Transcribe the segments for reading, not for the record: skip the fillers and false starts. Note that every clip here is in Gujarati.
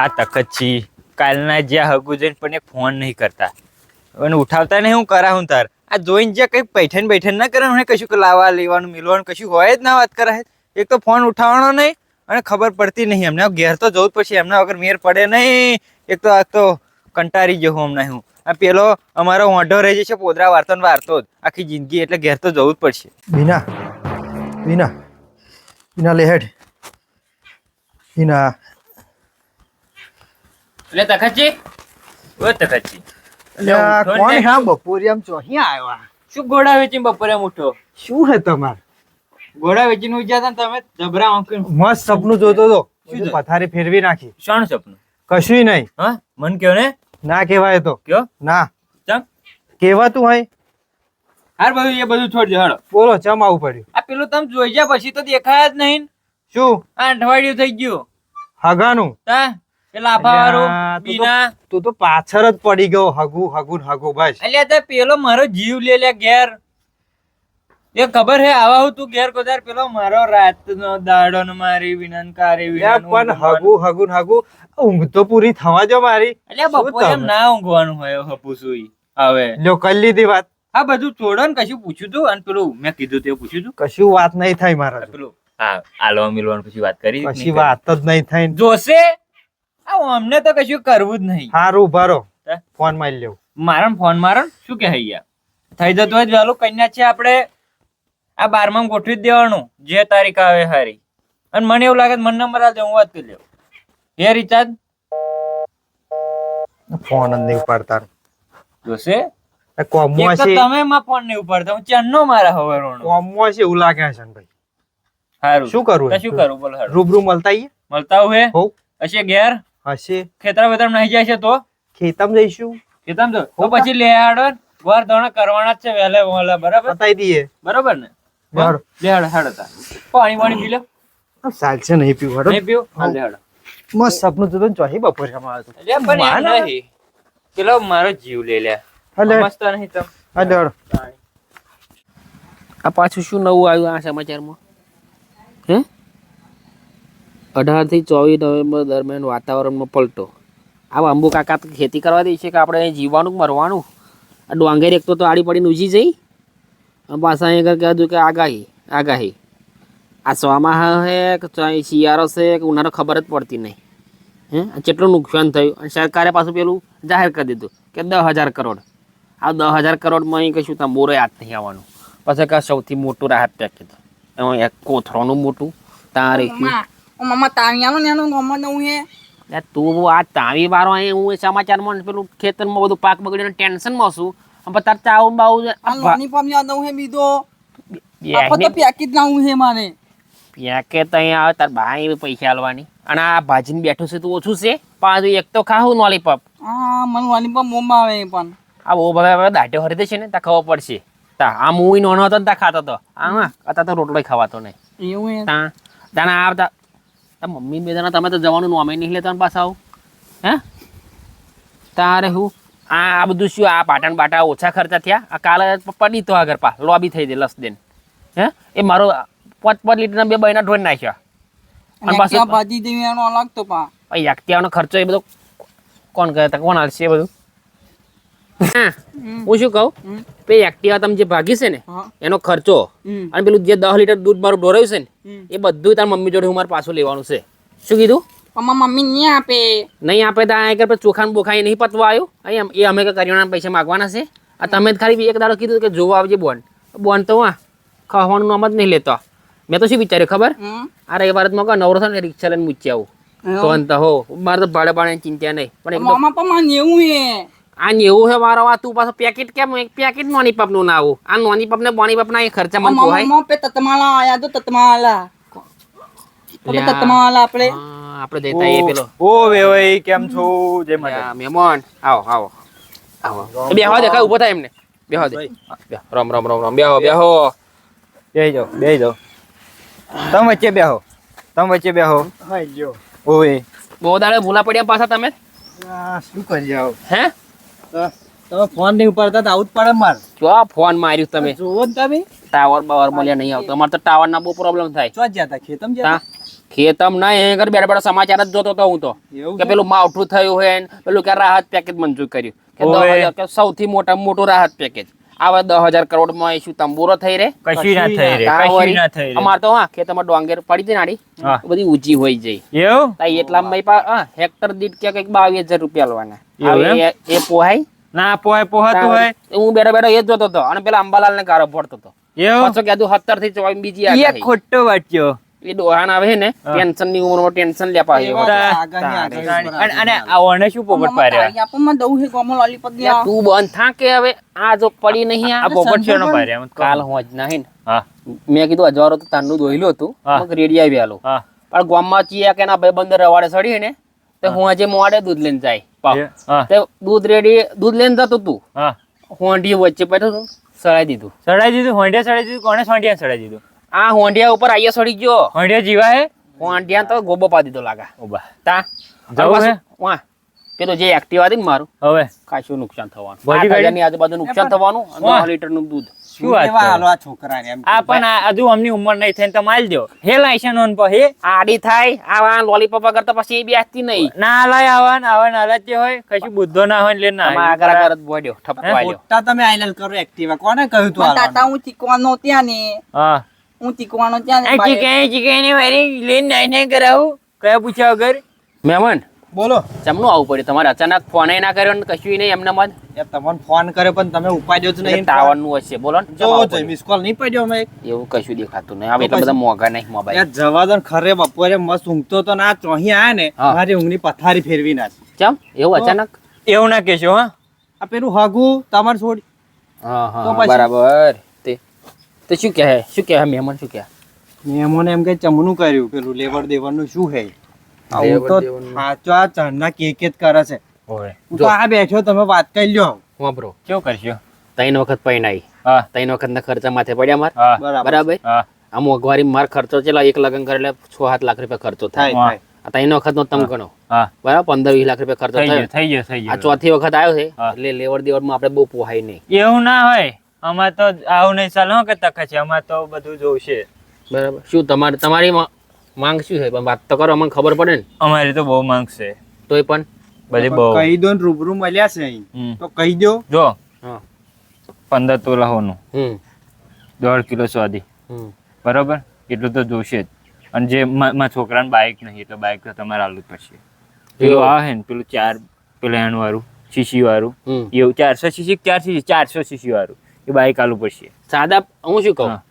આ તકચ્છી કાલના જ્યાં હગુ જઈને પણ એક ફોન નહીં કરતા અને ઉઠાવતા નહીં. હું કરા હું તાર આ જોઈને જે કંઈક પૈઠન ના કરે હું કશું લાવવા લેવાનું મિલવાનું કશું હોય જ ના વાત કરે. એક તો ફોન ઉઠાવવાનો નહીં અને ખબર પડતી નહીં. એમને ઘેર તો જવું જ પડશે, એમના વગર મેર પડે નહીં. એક તો કંટાળી ગયો હું હમણાં. હું આ પેલો અમારો ઓઢો રહી જશે પોદરા વાર્તો ને વાર્તો જ આખી જિંદગી, એટલે ઘેર તો જવું જ પડશે. બીના બીના બીના લેહેડ બીના એટલે તખતજી ઓ તખતજી કોણ હા બપોરે આમ ચોહી આવ્યા? શું ઘોડા વેચીને બપોરે ઉઠો? શું હે તમાર? ઘોડા વેચીને ઉઠ્યા હતા તમે જબરા આંખીને મસ્ત સપનું જોતો તો પથારી ફેરવી નાખી. શાણ સપનું? કશું નહીં. હા મન કયો ને ના કહેવાય તો કયો ના ચમ કહેવાતું હોય. હાર બધું એ બધું છોડજો હાડો. બોલો ચમ આવું પડ્યું? આ પેલું તમે જોઈ ગયા પછી તો દેખાય જ નહીં. શું આ અઠવાડિયું થઈ ગયું હગાનું? તા પેલા આફાવાળું બીના તું તો પાછળ જ પડી ગયો. હગું બસ. અલ્યા તે પેલો મારો જીવ લે લે ઘેર. એ ખબર હે આવા હું તું ઘેર કોદાર પેલો મારો રાતનો દાડો ને મારી વિનનકારી પણ હગું ઊંઘ તો પૂરી થવા જો મારી. અલ્યા બપોરે એમ ના ઊંઘવાનું હોય હપુસુઈ. હવે લ્યો કરી લીધી વાત. આ બધું છોડો ને કશું પૂછ્યું તું અને પેલું મેં કીધું તે પૂછ્યું તું? કશું વાત નહીં થાય મારા. પેલું હા આલો મિલવાનું પછી વાત કરી કશી વાત જ નહીં થાય. જોશે અમને તો કશું કરવું જ નહીં. હારું ભરો ફોન મારી લેવું. મારણ ફોન મારણ શું કે હૈયા થઈ જતું હોય વહેલું કન્યા છે આપણે આ 12માં ગોઠવી જ દેવાનું જે તારીખ આવે હારી. અને મને એવું લાગે મને નંબર આલ દે હું વાત કરી લેવું. એ રિચાર્જ ફોન જ નહીં ઉપાડતા. જોશે કોમમાં છે તમે માં ફોન નહીં ઉપાડતા હું ચેનનો મારા હવે રોણો કોમમાં છે એવું લાગે છે ભાઈ. હારું શું કરવું? શું કરું બોલ? હારું રૂબરૂ મળતા આઈએ. મળતા હોય હોવ હશે ઘેર હશે. ખેતરા વેતરા નહીં જાય છે તો ખેતમ જઈશું. ખેતમ તો પછી લે આડો વાર ધોણા કરવાના જ છે વહેલે વહેલા. બરાબર બતાવી દઈએ. બરાબર ને? લે હાડો પાણી પી લો. ચાલશે નહીં પીવું. નહીં પીવું હા લે હાડો. મસ્ત સપનું જોતો ને ચોહી બપોરે અમારે તો. એટલે પણ એમ નહીં પેલો મારો જીવ લે લે મસ્ત નહીં તમ. હાલો હાલો. આ પાછું શું નવું આવ્યું આ સમાચારમાં? હે 18 થી 24 નવેમ્બર દરમિયાન વાતાવરણમાં પલટો. આ અંબુ કાકા ખેતી કરવા દે છે કે આપણે જીવવાનું મરવાનું? આ ડોંગર એક તો આડી પડીને ઉજી જઈ અને પાછા અહીંયા કીધું કે આગાહી આ ચોમાસા હે કે શિયાળો છે કે ઉનાળો ખબર જ પડતી નહીં. હે કેટલું નુકસાન થયું અને સરકારે પાછું પેલું જાહેર કરી દીધું કે 10,000 કરોડ. આ 10,000 કરોડમાં અહીં કશું તમે બોરે યાદ નહીં આવવાનું. પછી કે સૌથી મોટું રાહત પેકેજ એમાં એક કોથળોનું મોટું તારે તું આ તાવી વાળો અહીં હું સમાચારમાં પેલું ખેતરમાં બધું પાક બગડીને ટેન્શનમાં છું. તાર ચાવું બાવું પેકેટ અહીંયા આવે તાર ભાઈ પૈસા આલવાની અને આ ભાજીને બેઠું છે તું ઓછું છે પાછું એક તો ખાવું લોલીપોપ. આ બહુ બધા દાઢે હરી દેશે ને ત્યાં ખબર પડશે. આમ હું નાનો હતો ને ત્યાં ખાતો હતો. હા અત્યારે તો રોટલો ખવાતો નહીં. ત્યાં આવતા મમ્મી બે જણા તમે તો જવાનું નોમે નહીં લેતા પાછા આવું. હે તારે હું આ બધું શું આ પાટણ બાટા ઓછા ખર્ચા થયા. આ કાલે પડી તો આગળ પા લોબી થઈ ગઈ લસ દેન. હે એ મારો 5 લીટરના 2 બૈના ઢોળ નાખ્યા. અને પાછું એકટિયાનો ખર્ચો એ બધો કોણ કરે કોણ હાલશે એ બધું? હું શું કહું પે એક્ટિવા તમે જે ભાગી છે ને એનો ખર્ચો અને પેલું જે 10 લીટર દૂધ મારું ઢોરાયું છે ને એ બધું તાર મમ્મી જોડે હું મારે પાછું લેવાનું છે. શું કીધું? મમ્મી નહીં આપે તો આગળ ચોખા બોખા નહીં પતવા આવ્યું અહીંયા એ અમે કરિયાણા પૈસા માગવાના છે. આ તમે જ ખાલી એક દાડો કીધું કે જોવા આવજે બોન તો હા ખાવાનું નામ જ નહીં લેતો. મેં તો શું વિચાર્યું ખબર? આ રવિવારે જ નવરો થાય ને રિક્ષા લઈને મૂકી આવું તો હો મારે તો ભાડે ભાડે ચિંતા નહીં. પણ આ એવું છે મારો આ તું પાછો પેકેટ કેમ એક પેકેટ નોની પપ નું ના આવું? આ નોની પપ ને બોની પપ ના એ ખર્ચા મને પોહાય. આપણે દેતા એ પેલો ઓ વેવાઈ કેમ છો? જય માતા. મહેમાન આવો બેહો દે કાઈ ઉભો થાય એમને બેહો દે. રામ બેહો બેહી જાઓ તમે વચ્ચે બેહો. હાઈ ગયો. ઓય બહુ દાડે ભૂલા પડ્યા પાછા તમે. શું કરી જાવ? હે તમે ફોન નહીં ઉપાડતા આવું જ પડે માર. ક્યાં ફોન માર્યું તમે? જોવો ને તમે ટાવર બાવર મળ્યા નહીં આવતો. અમારે તો ટાવર ના બહુ પ્રોબ્લેમ થાય. ચો જ્યાં તા ખેતમ જ્યાં ખેતમ ના એ ઘર બેઠા બેઠા સમાચાર જ જોતો હતો હું તો એવું કે છે? પેલું માવઠું થયું હોય ને પેલું કે રાહત પેકેજ મંજૂર કર્યું કે ઓય. 10,000 કે સૌથી મોટું રાહત પેકેજ આવે 10,000 કરોડમાં શું તંબુરો થઈ રે કશું ના થઈ રે તા કશું વળી ના થઈ રે અમાર તો હા ખેતરમાં ડોંગેર પડી હતી નાડી હા. બધી ઊંચી હોય જાય એવું તા એટલા હેક્ટર દીઠ કે કંઈક 22,000 રૂપિયા લેવાના એવું હવે એ પોહાય ના પોહાતું હોય હું બેઠો બેઠો એ જ જોતો હતો અને પેલા અંબાલાલ ને ગારો પડતો હતો એવું પાછો કીધું 17 થી 24 બીજી એ આગાહી. ખોટો વાંચ્યો એ ડોહાન આવે છે ને હા. ટેન્શન ની ઉંમરમાં ટેન્શન લેપા એવા તા- આગાહી આગાહી અને આઓને શું પોપટ પાર્યા આપવામાં દઉં છે ગોમો લોલીપોપ લે તું બંધ થા કે હવે આ જો પડી નહીં આ પોપટ શેનો પાર્યા કાલ હોજ ના હે ને હા મેં કીધું અજવારો તો તારનું દોયલું હતું હા. મગ રેડી આવી આલો હા પણ ગામમાં ચિયા કે ના ભાઈ બંદર રવાડે સડી ને તો હું આજે મોડે દૂધ લઈને જાય પાવ. હા તે દૂધ લઈને જતો તું હા હોંડી વચ્ચે બેઠો તું સળાઈ દીધું સડાઈ દીધું હોંડિયા સડાઈ દીધું કોણે સોંડિયા સડાઈ દીધું આ હોંડિયા ઉપર આયા સડી ગયો હોંડિયા જીવા હે હોંડિયા તો ગોબો પા દીધો લાગા ઉભા તા જવું હે? વાહ પેલો જે એક્ટિવા હતી ને મારું હવે કાશું નુકસાન થવાનું બધી 8,000 ગાડી? ની આજુબાજુ નુકસાન થવાનું અને વાહ. 9 લીટર નું દૂધ શું વાત કેવા કરો? હાલો આ છોકરાને એમ આ પણ આ હજુ અમની ઉંમર નહીં થઈને તમે આલ દો હે લાયસન ઓન પર હે આડી થાય આવા લોલીપોપ કરતા પછી એ બેસતી નહીં ના લાય આવાન હાલત જે હોય કશું બુદ્ધો ના હોય એટલે ના આમાં આગળ આગળ જ બોડ્યો ઠપકો આલ્યો મોટા તમે આઈલલ કરો એક્ટિવા કોને કહ્યું તું તાતા હાલવાનું? હું ચીકવાનો ત્યાં ને હા હું ચીકવાનો ત્યાં આ ચીકાઈ ને મારી લઈને નાઈ કરાવું કયા પૂછ્યા વગર મહેમાન બોલો ચમનું આવું પડ્યું તમારે અચાનક ફોન ના કર્યો ને કશું નહીં એમને મત યાર તમને ફોન કર્યો પણ તમે ઉપાડ્યો જ નહીં ટાવર નું હશે બોલો ને ચમ જોવો આવું તો પડ્યું? મિસ કોલ નહીં પડ્યો અમે એવું કશું દેખાતું નહીં હવે તો એટલા બધા પછી? મોંઘા નહીં મોબાઈલ યાર જવા દો ને, ખરે બપોરે મસ્ત ઊંઘતો તો ના ચોહી આયા ને હા. મારી ઊંઘની પથારી ફેરવી નાખી. ચમ એવું તો? અચાનક એવું ના કહેશો હા આ પેલું હગું તમારે છોડી હા તો હા પછી? બરાબર તે શું કહે મહેમાન શું કહે મેમોને એમ કે ચમનું કર્યું પેલું લેવડ દેવડનું શું હે આ હું લેવડ તો દેવડનું. સાચો આ ચણના કેક જ કરે છે ઓય હું જો. તો આ બેઠો તમે વાત કરી લ્યો વાપરો શું કરશો 3 વખત પૈણાઈ હા 3 વખત ના ખર્ચા માથે પડ્યા માર હા બરાબર હા આ મોંઘવારી માર ખર્ચો ચેલા 1 લગન કરે એટલે 6-7 લાખ રૂપિયા ખર્ચો થાય થાય હા. થાય આ 3 વખત નો તમે ગણો હા બરાબર 15-20 લાખ રૂપિયા ખર્ચો થઈ થયો ગયો થઈ ગયો થઈ આ ગયો 4થી વખત આવ્યો છે હા. એટલે લેવડ દેવડ માં આપણે બહુ પોહાય નહીં એવું ના હોય અમાર તો આવું નહીં ચાલે હો કે તક છે અમાર તો બધું જોશે બરાબર શું તમારી માંગ શું છે પણ વાત તો કરો અમને ખબર પડે ને અમારી તો બહુ માંગ છે તોય પણ બધી બહુ કહી દો ને રૂબરૂ મળ્યા છે અહીં હમ. તો કહી દો જો હા 15 તોલા હોનું હમ 1.5 કિલો સ્વાદી હમ બરાબર એટલું તો જોશે જ અને જે મારા છોકરાને બાઇક નહીં એટલે બાઇક તો તમારે આલું જ પડશે પેલું એવું? આવે ને પેલું 4 પેલું એન વાળું સીસી વાળું હમ એવું 400 સીસી 400 સીસી વાળું એ બાઇક આલું પડશે સાદા હું શું કહું હા.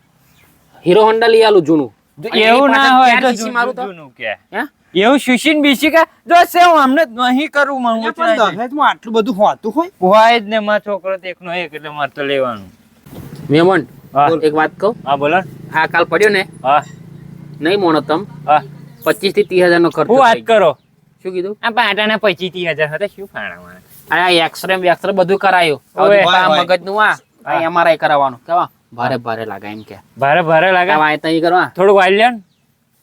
હીરો હોન્ડા લઈ આલું જૂનું અને એની એવું ના પાછળ હોય 4 તો cc મારું તો જૂનું કે હે એવું સુશીન બીસી કા જો છે હું અમને નહીં કરું હું પણ દહેજમાં આટલું બધું હોતું હોય હોય જ ને મારો છોકરો તો એકનો એક એટલે મારે તો લેવાનું મહેમાન હા. એક વાત કહું હા બોલો ને. આ કાલ પડ્યો ને હા નહીં મોનો તમ હા 25 થી 30,000 નો ખર્ચો હું વાત થઈ ગયો. કરો શું કીધું આ પાટાના 25-30 હજાર હતા શું ફાણા આ એક્સરે બધું કરાયું ઓય. હવે આ ઓય. મગજનું આ એમઆરઆઈ કરાવવાનું કેવા ભારે ભારે લાગે એમ કે ભારે ભારે લાગે આ વાય તઈ કરવા થોડું વાલ્યન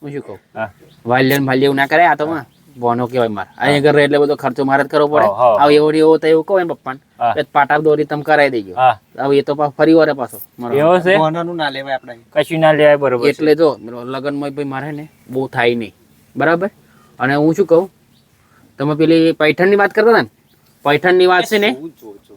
હું શું કહું હા વાલ્યન ભાલ્ય એવું ના કરે આ તો માં બોનો કહેવાય માર અહીંયા ઘર રહે એટલે બધો ખર્ચો મારે જ કરવો પડે હા, હા. આવ એવો તો એવું કહો એમ પપ્પાને હા. કે પાટા દોરી તમે કરાવી દેજો હા હવે એ તો ફરી વારે પાછો મારો. એવો છે બોનાનું ના લેવાય આપણે કશું ના લેવાય બરોબર છે. એટલે જો લગ્નમાં ભાઈ મારે ને બહુ થાય નહીં બરાબર અને હું શું કહું તમે પેલી પૈઠણની વાત કરતા હતા ને પૈઠણની વાત છે ને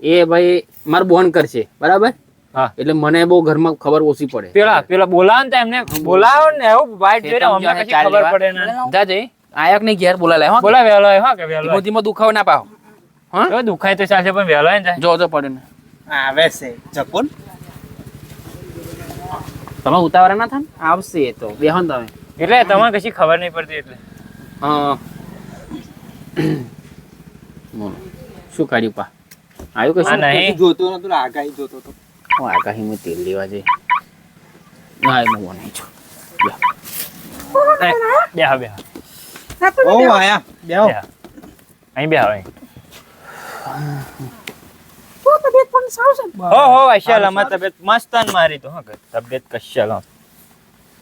એ ભાઈ મારું બોન કરશે બરાબર હા એટલે મને બહુ ઘરમાં ખબર ઓછી પડે પેલા બોલાવો ને તો એમને બોલાવો ને એવું વાઈટ જોઈને ખેતમ અમને જો કશી ચાલી ખબર વાર. પડે ના જા જઈ આયક ને ઘેર બોલા લે હો બોલા વહેલો હોય હા કે વહેલો ધીમો ધીમો દુખાવો ના પાવ હા હોય. દુખાય તો ચાલશે પણ વહેલો હોય ને જાય. જો જો પડે ને આવે છે ચકોન તમે ઉતાવળા ના થાય ને આવશે એ તો બેહો ને તમે એટલે તમારે કશી ખબર નહીં પડતી એટલે હા બોલો શું કર્યું પા આવ્યું આ કશું નહીં જોતો નતો આગાહી જોતો તો હું આગાહી માં તેલ લેવા જઈ ના એમ હું નહીં છું બેહો બેહો ઓ આયા બેહો બેહો. અહીં બેહો અહીં. હો હો અશાલ અમારી તબિયત મસ્ત ને મારી તો હા કે તબિયત કશાલ હો.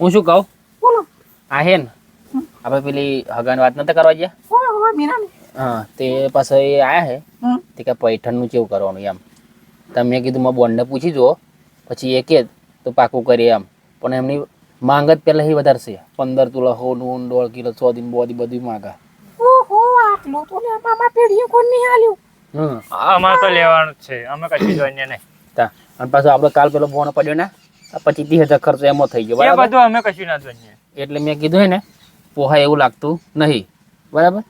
હું શું કહું આ હે ને આપણે પેલી હગાન વાત નતા કરવા ગયા હા તે પાસે આયા હે તે કે પૈઠણનું કેવું કરવાનું એમ તમે કીધું મેં બોનને પૂછી જુઓ પછી એ કે તો પાકું કરીએ એમ પણ એમની માંગ જ પેલા એ વધારે છે 15 તોલા હોનું 1.5 કિલો 100 દિન બોડી બધું માંગા હમ અમારે તો લેવાનું જ છે અમે કશું જોઈએ નહીં તા અને પાછો આપણે કાલ પેલો ફોન પડ્યો ને 25-30 હજાર ખર્ચો એમાં થઈ ગયો એ બરાબર બધું અમે કશું ના જોઈએ એટલે મેં કીધું હે ને પોહાય એવું લાગતું નહીં બરાબર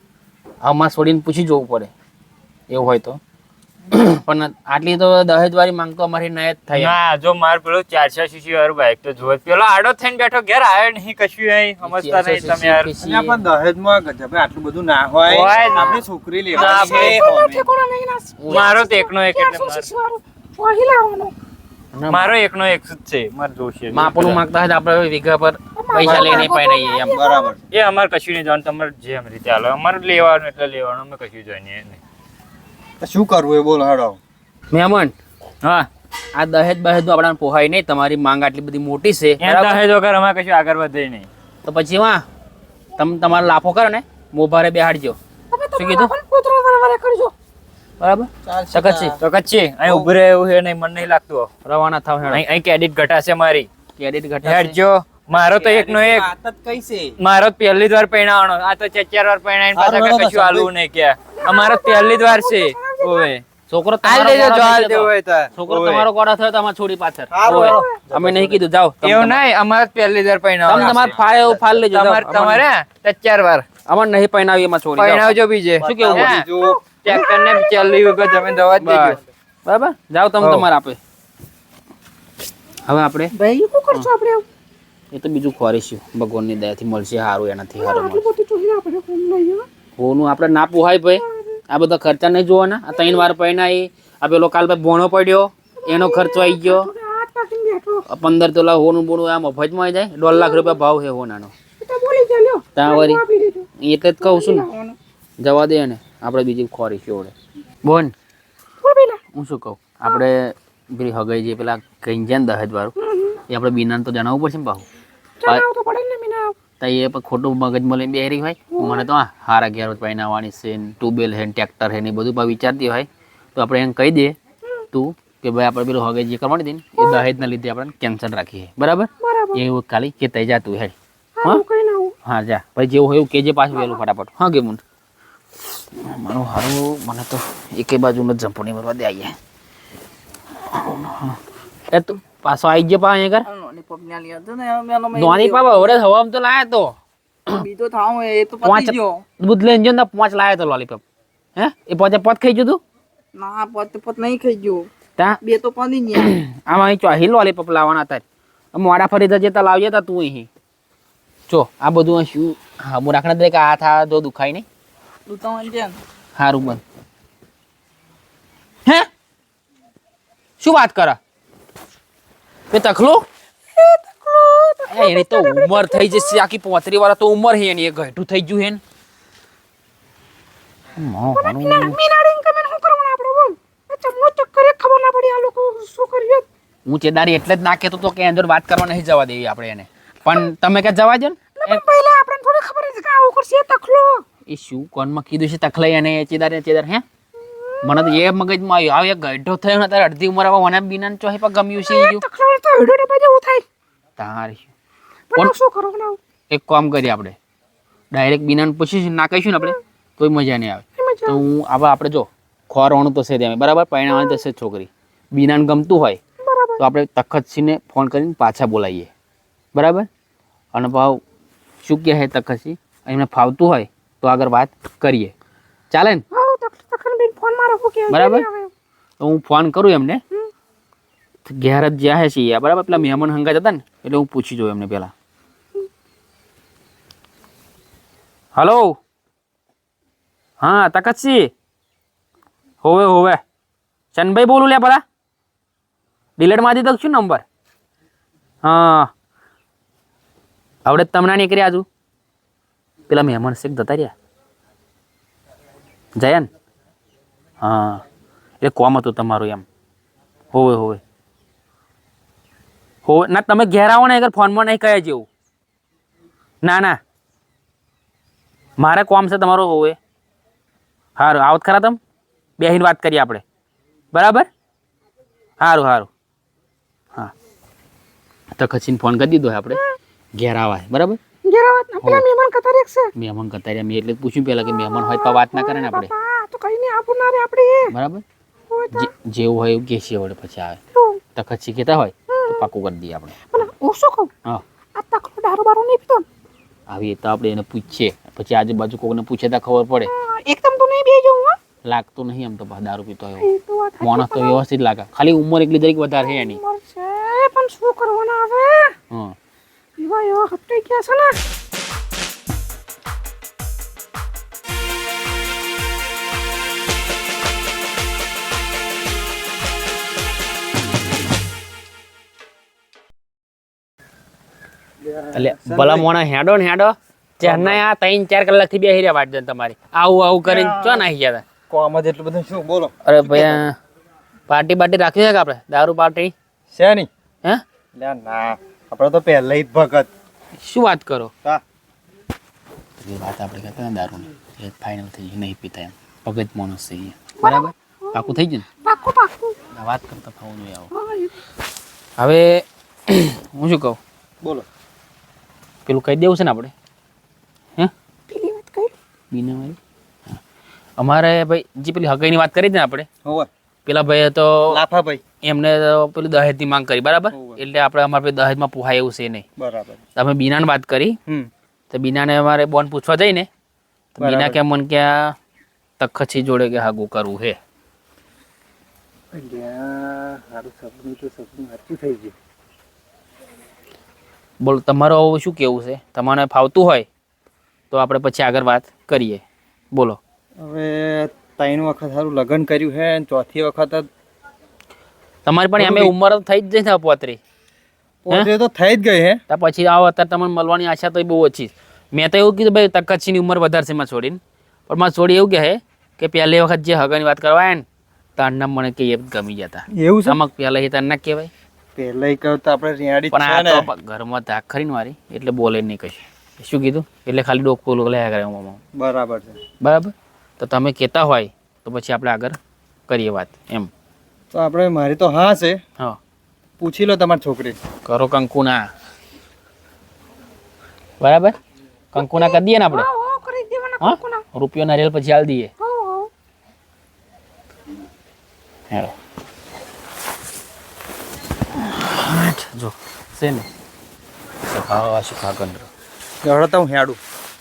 આમાં છોડીને પૂછી જોવું પડે એવું હોય તો પણ આટલી તો દહેજ વાળી માંગ તો અમારી નય જ થાય ના જો માર પેલો 400 સીસી વાળું બાઈક તો જોવે પેલો આડો થઈને બેઠો ઘેર આવ્યો નહીં કશું અહીં સમજતા નહીં તમે યાર અને આ પણ દહેજમાં ગજબ આટલું બધું ના હોય હોય જ. આપણે છોકરી ના, લેવાની છે, હોમે. મારો તો એકનો એક એટલે મારો એકનો એક જ છે મારે જોશે માપનું માંગતા હોય તો આપણે વીઘા પર પૈસા લઈને પાઈ એમ બરાબર એ અમારે કશું નહીં જોવાનું તમારે જેમ રીતે હાલો અમારે લેવાનું એટલે લેવાનું અમે કશું જોઈએ નહીં તો શું કરવું એ બોલ હેડો મહેમાન હા આ દહેજ બહેજ આપણને પોહાય નહીં તમારી માંગ આટલી બધી મોટી છે એમ બરાબર? દહેજ વગર અમારે કશું આગળ વધે નહીં તો પછી વાહ તમે તમારો લાફો કરો ને મોભારે બેહાડજો શું કીધું બરાબર સકત છે તો કચ્છી અહીં ઉભું રહે એવું છે નહીં મને નહીં લાગતું રવાના થાવ હેડો અહીં અહીં ક્રેડિટ ઘટાશે મારી ક્રેડિટ ઘટાડશે હેડજો મારો તો એકનો એક વાત જ કઈ છે મારો તો પહેલી જ વાર પહેણાવાનો આ તો 4 વાર પહેણાઈને પાછા હારું, કઈ કશું હાલવું નહીં કે અમારો પહેલી જ વાર છે ઓવે છોકરો હાલ તમારો દેજો ગોળો જો હાલ થઈ દેવો જતો. હોય તો છોકરો ઓવે. તમારો ગોળો થયો તો અમારે છોડી પાછળ હારું, ઓવે. હારું. અમે નહીં કીધું જાઓ એવું નહીં અમારે તો પહેલી જ વાર તમે પહેણાવવાનો તમારે ફાળે એવું ફાળ લેજો જાઓ. તમારે 4 વાર અમારે નહીં પહેણાવી એમાં છોડી જાઓ. પહેણાવજો બીજે શું કેવું હે? બીજું ટ્રેક્ટર ને ચાલી વખત તમે દવા જ દેજો બસ. બરાબર જાઓ તમે હો. તમારે આપે હવે આપણે ભાઈ શું કરશો આપણે એ તો બીજું ખોરીશું ભગવાનની દયાથી મળશે સારું એનાથી સારું મળશે હોનું આપણે ના પોહાય ભાઈ આ બધા ખર્ચા નહીં જોવાના આ 3 વાર પહેણાઈ આ પેલો કાલ ભાઈ ભોણો પડ્યો એનો ખર્ચો આવી ગયો 15 તોલા હોનું બોનું આ મફતમાં આવી જાય 1.5 લાખ રૂપિયા ભાવ છે હોનાનો ત્યાં વળી એટલે જ કહું છું ને જવા દે ને આપણે બીજી ખોરીશું ઓળે બોન હું શું કહું આપણે પેલી હગાઈ જે પેલા કઈ છે ને દહેજ વાળું એ આપણે બીનાને તો જણાવવું પડશે ને બાહુ તો એ પણ ખોટું મગજમાં લઈને બેહરી હોય મને તો હારા ઘેર પહેનાવવાની છે ને ટ્યુબવેલ છે ને ટ્રેક્ટર છે ને એ બધું પણ વિચારતી હોય તો આપણે એમ કહી દઈએ તું કે ભાઈ આપણે પેલું હગાઈ જે કરવાની હતી ને એ દહેજના લીધે આપણે કેન્સલ રાખીએ બરાબર એવું ખાલી કે તઈ જા તું હેડ હા હા જા ભાઈ જેવું હોય એવું કેજે પાછું વહેલું ફટાફટ હા કે મુંડ મારું હારું મને તો એકે બાજુ જ જંપણી ભરવા દે આવીએ એ તું પાછો આવી ગયો પા અહીંયા કર લોલીપોપ ને આલી હતો ને મેલો મેં નોની પાપા હવે હવામાં તો લાયા તો બીજો થાવ એ તો પાંચ પતી ગયો દૂધ લઈને જો ને 5 લાયા તો લોલીપોપ હે એ પોતે પોત ખાઈ ગયું તું ના પત નહીં ખાઈ ગયો તા બે તો પડી ગયા આમાં અહીં ચોહી લોલીપોપ લાવવાના હતા મોડા ફરી જતા લાવજે તા તું અહીં જો આ બધું અહીં શું હા હું રાખણા દે કે હાથ આ જો દુખાય નહીં તું તો છે સારું બંધ હે શું વાત કરે એ તખલો એની તો ઉંમર થઈ જશે આખી 35 વાળા તો ઉંમર હે એની એ ઘટું થઈ ગયું હે ને હું ચેદારી એટલે જ ના કહેતો તો કે અંદર વાત કરવા નહીં જવા દેવી આપણે એને પણ તમે કે જવા દો ને એ શું કોનમાં કીધું છે તખલાઈ અને ચેદાર હે મને તો એ મગજમાં આવ્યું આવ એક ગઢો થયો ને તારે અડધી ઉંમર આવા વના બીના ચોહી પર ગમ્યું છે ઈ તારી પણ એક કામ કરીએ આપણે ડાયરેક્ટ બીનાને પૂછીશું ના કહીશું ને આપણે તોય મજા નહીં આવે તો હું આવા આપણે જો ખોરવાનું તો છે ત્યાં બરાબર પરિણામવાની તો છે જ છોકરી બીનાને ગમતું હોય તો આપણે તખતસિંહને ફોન કરીને પાછા બોલાવીએ બરાબર અને ભાવ શું કહે છે તખતસિંહ એમને ફાવતું હોય તો આગળ વાત કરીએ ચાલે ને બરાબર તો હું ફોન કરું એમને ઘેર જ જ્યાં છે બરાબર પેલા મહેમાન હંગાત હતા ને એટલે હું પૂછી જોઉં એમને પેલા હલો હા તકતસિંહ હોવે હોવે ચંદભાઈ બોલું લે પેલા ડિલેટમાંથી તો શું નંબર હા આવડે તમને નીકળ્યા હજુ પેલા મહેમાન શેખ જતા રહ્યા જયા ને હા એ કોમ હતું તમારું એમ હોવે હોવે હોવે ના તમે ઘેર આવો ને અગર ફોનમાં નહીં કહે જેવું ના ના મારે કોમ છે તમારું હોવે સારું આવત ખરા તમે બેહીને વાત કરીએ આપણે બરાબર સારું સારું હા તો ખસીને ફોન કરી દીધો આપણે ઘેર આવાય બરાબર ઘેર આવત ના પેલા મહેમાન કતાર એક છે મહેમાન કતાર્યા મેં એટલે જ પૂછ્યું પહેલા કે મહેમાન હોય તો વાત ના કરે ને આપણે બાપા તો કઈ નહીં આપું ના રે આપણે બરાબર હોય તો જેવું હોય એવું કહેશે વડે પછી આવે એવું. તખત શીખેતા હોય તો પાકું કરી દઈએ આપણે પણ હું શું કહું હા આ તકલો દારૂ બારૂ નહીં પીતો ને? આવી તો આપણે એને પૂછીએ પછી આજુબાજુ કોઈને પૂછે તો ખબર પડે એકદમ તો નહીં બેજો હું લાગતું નહીં એમ તો પાછો દારૂ પીતો હોય એ તો વાત માણસ તો વ્યવસ્થિત લાગે ખાલી ઉંમર એટલી જરીક વધારે છે એની ઉંમર છે પણ શું કરવાના હવે હા એવા હપ્તે ગયા છે ને એટલે ભલા મોણા હેડો ને હેડો ત્યારના આ 3-4 કલાકથી બેસી રહ્યા વાટ જોઈને તમારી આવું આવું કરીને ચો નાખી ગયા તા? કોમાં જેટલું બધું શું બોલો અરે ભાઈ પાર્ટી બાર્ટી રાખી છે કે આપણે દારૂ પાર્ટી છે નહીં હે લ્યા ના આપણે તો પહેલા જ ભગત શું વાત કરો હા એ વાત આપણે કહેતા ને દારૂની એ ફાઇનલ થઈ ગઈ નહીં પીતા એમ ભગત માણસ થઈ ગયા બરાબર પાકું થઈ ગયું પાક્કું પાક્કું ને આ વાત કરતા થવું જોઈએ આવું હા, હવે હું શું કહું બોલો પેલું કહી દેવું છે ને આપણે હે પેલી વાત કરી બીના મારી હા. અમારે ભાઈ જે પેલી હગાઈની વાત કરી હતી ને આપણે હોવે પેલા ભાઈએ તો લાફા ભાઈ એમને તો પેલું દહેજની માંગ કરી બરાબર હોવે. એટલે આપણે અમારે પેલું દહેજમાં પોહાય એવું છે નહીં બરાબર તમે બીનાને વાત કરી તો બીનાને અમારે બોન પૂછવા જઈને તો બરાબર. બીના કે મને કે આ તખતછી જોડે કે હાગું કરવું છે સારું સપનું તો સપનું સાચું થઈ ગયું બોલો તમારો હવે શું કેવું છે તમારે ફાવતું હોય તો આપણે પછી આગળ વાત કરીએ બોલો હવે 3 વખત સારું લગ્ન કર્યું છે અને ચોથી વખત તમારી પણ એમ ઉંમર તો થઈ જ જઈ ને પોતરી પોતે તો થઈ જ ગઈ હે તો પછી આવો અત્યારે તમને મળવાની આશા તો બહુ ઓછી છે. મેં તો એવું કીધું ભાઈ તકતસીની ઉંમર વધારે છે માં છોડીને પણ માં છોડી એવું કહે કે પહેલી વખત જે હગાની વાત કરવા આવ્યા ને તારના મને કે એ ગમી જતા એવું છે ચમક પહેલા એ તારના કહેવાય પહેલા કહ્યું તો આપણે રેડી પણ છે આ ને તો ઘરમાં ધાક ખરી ને મારી એટલે બોલે નહીં કશું શું કીધું એટલે ખાલી ડોકું લયા કરે મામા બરાબર છે બરાબર તો તમે કહેતા હોય તો પછી આપણે આગળ કરીએ વાત એમ તો આપણે મારી તો હા છે હા પૂછી લો તમારી છોકરી કરો કંકુના બરાબર કંકુના કરી દઈએ ને આપણે હો કરી દેવાના હા કોના રૂપિયો નારિયેલ પછી હાલ દઈએ હો હો હેલો જો છે ને હા શું કાગંદ્ર ગળો તો હું હેડું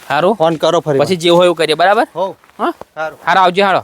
સારું ફોન કરો ફરી પછી જેવું હોય એવું કરીએ બરાબર હો હા સારું સારું આવજો હાલો